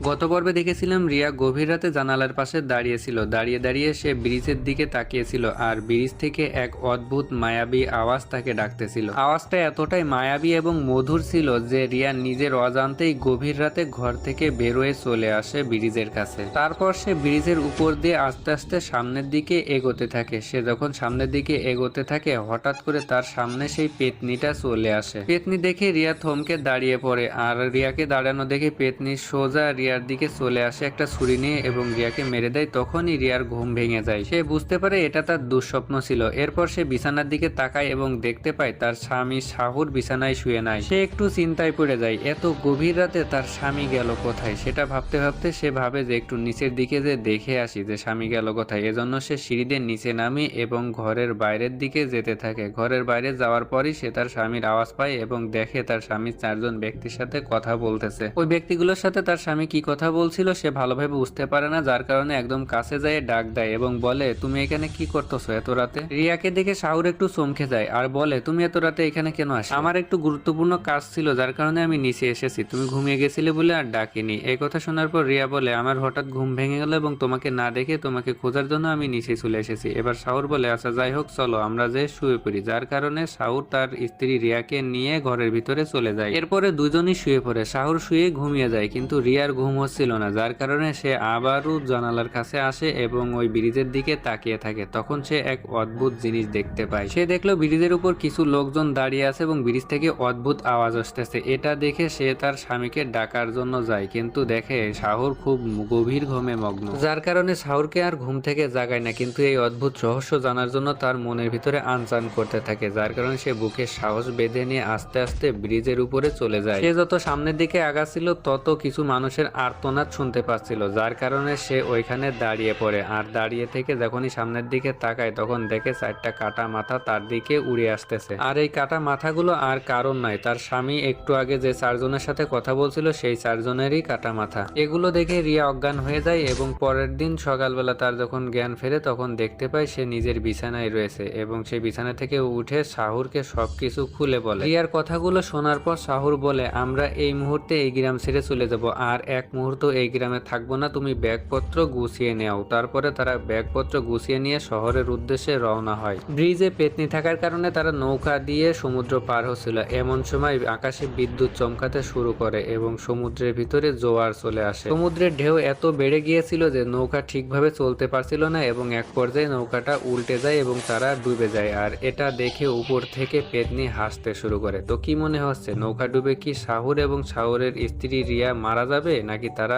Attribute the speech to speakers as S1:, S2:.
S1: গত পর্বে দেখেছিলাম রিয়া গভীর রাতে জানালার পাশে দাঁড়িয়েছিল। দাঁড়িয়ে দাঁড়িয়ে সে ব্রিজের দিকে তাকিয়েছিল আর ব্রিজ থেকে এক অদ্ভুত মায়াবী আওয়াজ তাকে ডাকতেছিল। আওয়াজটা এতটাই মায়াবী এবং মধুর ছিল যে রিয়া নিজের অজান্তেই গভীর রাতে ঘর থেকে বেরোয় চলে আসে ব্রিজের কাছে। তারপর সে ব্রিজের উপর দিয়ে আস্তে আস্তে সামনের দিকে এগোতে থাকে। সে যখন সামনের দিকে এগোতে থাকে হঠাৎ করে তার সামনে সেই পেতনিটা চলে আসে। পেতনি দেখে রিয়া থমকে দাঁড়িয়ে পড়ে আর রিয়াকে দাঁড়ানো দেখে পেতনি সোজা রিয়ার দিকে চলে আসে একটা ছুরি নিয়ে এবং রিয়াকে মেরে দেয়। তখনই রিয়ার ঘুম ভেঙে যায়। সে বুঝতে পারে এটা তার দুঃস্বপ্ন ছিল। এরপর সে বিছানার দিকে তাকায় এবং দেখতে পায় তার স্বামী শাহুর বিছানায় শুয়ে নাই। সে একটু চিন্তায় পড়ে যায়, এত গভীর রাতে তার স্বামী গেল কোথায়। সেটা ভাবতে ভাবতে সে ভাবে যে একটু নিচের দিকে যে দেখে আসি যে স্বামী গেল কোথায়। এজন্য সে সিঁড়ি দিয়ে নিচে নামে এবং ঘরের বাইরের দিকে যেতে থাকে। ঘরের বাইরে যাওয়ার পরই সে তার স্বামীর আওয়াজ পায় এবং দেখে তার স্বামী চারজন ব্যক্তির সাথে কথা বলতেছে। ওই ব্যক্তিগুলোর সাথে তার স্বামী কি কথা বলছিল সে ভালোভাবে বুঝতে পারে না, যার কারণে একদম কাছে যায় ডাক দেয় এবং বলে, তুমি এখানে কি করতেছো এত রাতে? রিয়াকে দেখে শাহুর একটু চমকে যায় আর বলে, তুমি এত রাতে এখানে কেন আসো? আমার একটু গুরুত্বপূর্ণ কাজ ছিল যার কারণে আমি নিচে এসেছি, তুমি ঘুমিয়ে গেছিলে বলে আর ডাকিনি। এই কথা শোনার পর রিয়া বলে, আমার হঠাৎ ঘুম ভেঙে গেল এবং তোমাকে না দেখে তোমাকে খোঁজার জন্য আমি নিচে চলে এসেছি। এবার শাহুর বলে, আচ্ছা যাই হোক চলো আমরা যে শুয়ে পড়ি। যার কারণে শাহুর তার স্ত্রী রিয়াকে নিয়ে ঘরের ভিতরে চলে যায়। এরপরে দুজনই শুয়ে পড়ে। শাহুর শুয়ে ঘুমিয়ে যায় কিন্তু রিয়ার ঘুম হচ্ছিল না, যার কারণে সে আবারও জানালার কাছে আসে এবং ওই ব্রিজের দিকে তাকিয়ে থাকে। তখন সে এক অদ্ভুত জিনিস দেখতে পায়। সে দেখলো ব্রিজের উপর কিছু লোকজন দাঁড়িয়ে আছে এবং ব্রিজ থেকে অদ্ভুত আওয়াজ আসতেছে। এটা দেখে সে তার স্বামীকে ডাকার জন্য যায় কিন্তু দেখে শাহুর খুব গভীর ঘুমে মগ্ন, যার কারণে শাহুরকে আর ঘুম থেকে জাগায় না। কিন্তু এই অদ্ভুত রহস্য জানার জন্য তার মনের ভিতরে আনচান করতে থাকে, যার কারণে সে বুকে সাহস বেঁধে নিয়ে আস্তে আস্তে ব্রিজের উপরে চলে যায়। সে যত সামনের দিকে আগাচ্ছিল তত কিছু মানুষের আর্তনাদ শুনতে পাচ্ছিল, যার কারণে সে ওইখানে দাঁড়িয়ে পড়ে। আর দাঁড়িয়ে থেকে যখনই সামনের দিকে তাকায় তখন দেখে চারটা কাটা মাথা তার দিকে উড়ে আসতেছে। আর এই কাটা মাথাগুলো আর কারণ নয়, তার স্বামী একটু আগে যে চারজনের সাথে কথা বলছিল সেই চারজনেরই কাটা মাথা। এগুলো দেখে রিয়া অজ্ঞান হয়ে যায় এবং পরের দিন সকালবেলা তার যখন জ্ঞান ফেরে তখন দেখতে পায় সে নিজের বিছানায় রয়েছে এবং সে বিছানা থেকে উঠে শাহুরকে সবকিছু খুলে বলে। রিয়ার কথাগুলো শোনার পর শাহুর বলে, আমরা এই মুহূর্তে এই গ্রাম ছেড়ে চলে যাব, আর এক মুহূর্ত এই গ্রামে থাকবো না, তুমি ব্যাগপত্র গুছিয়ে নেও। তারপরে তারা ব্যাগপত্র গুছিয়ে নিয়ে শহরের উদ্দেশ্যে রওনা হয়। ব্রিজে পেতনি থাকার কারণে তারা নৌকা দিয়ে সমুদ্র পার হচ্ছিল। এমন সময় আকাশে বিদ্যুৎ চমকাতে শুরু করে এবং সমুদ্রের ভিতরে জোয়ার চলে আসে। সমুদ্রের ঢেউ এত বেড়ে গিয়েছিল যে নৌকা ঠিকভাবে চলতে পারছিল না এবং এক পর্যায়ে নৌকাটা উল্টে যায় এবং তারা ডুবে যায়। আর এটা দেখে উপর থেকে পেতনি হাসতে শুরু করে। তো কি মনে হচ্ছে, নৌকা ডুবে কি শাহুর এবং শাহুরের স্ত্রী রিয়া মারা যাবে নাকি তারা